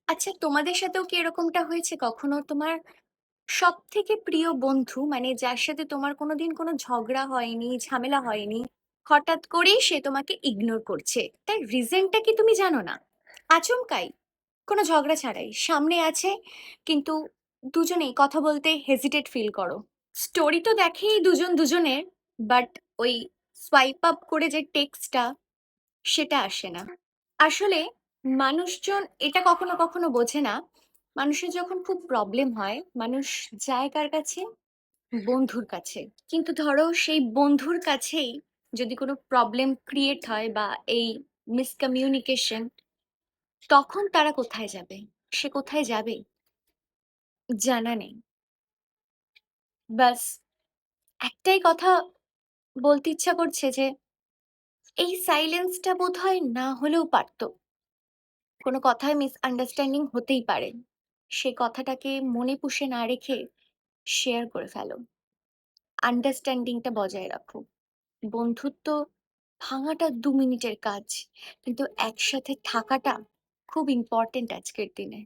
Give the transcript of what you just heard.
আচ্ছা, তোমাদের সাথেও কি এরকমটা হয়েছে কখনো? তোমার সবথেকে প্রিয় বন্ধু, মানে যার সাথে তোমার কোনোদিন কোনো ঝগড়া হয়নি, ঝামেলা হয়নি, হঠাৎ করেই সে তোমাকে ইগনোর করছে, তার রিজনটা কি তুমি জানো না? আচমকাই, কোনো ঝগড়া ছাড়াই সামনে আছে, কিন্তু দুজনেই কথা বলতে হেজিটেট ফিল করো। স্টোরি তো দেখেই দুজন দুজনের, বাট ওই সোয়াইপ আপ করে যে টেক্সটটা, সেটা আসে না। আসলে মানুষজন এটা কখনো কখনো বোঝে না, মানুষের যখন খুব প্রবলেম হয় মানুষ যায় কার কাছে? বন্ধুর কাছে। কিন্তু ধরো সেই বন্ধুর কাছেই যদি কোনো প্রবলেম ক্রিয়েট হয় বা এই মিসকমিউনিকেশন, তখন তারা কোথায় যাবে? সে কোথায় যাবে জানা নেই। বাস একটাই কথা বলতে ইচ্ছা করছে যে এই সাইলেন্সটা বোধহয় না হলেও পারতো। কোনো কথায় মিসআন্ডারস্ট্যান্ডিং হতেই পারে, সে কথাটাকে মনে পুষে না রেখে শেয়ার করে ফেলো। আন্ডারস্ট্যান্ডিংটা বজায় রাখো। বন্ধুত্ব ভাঙাটা 2 মিনিটের কাজ, কিন্তু একসাথে থাকাটা খুব ইম্পর্টেন্ট আজকের দিনে।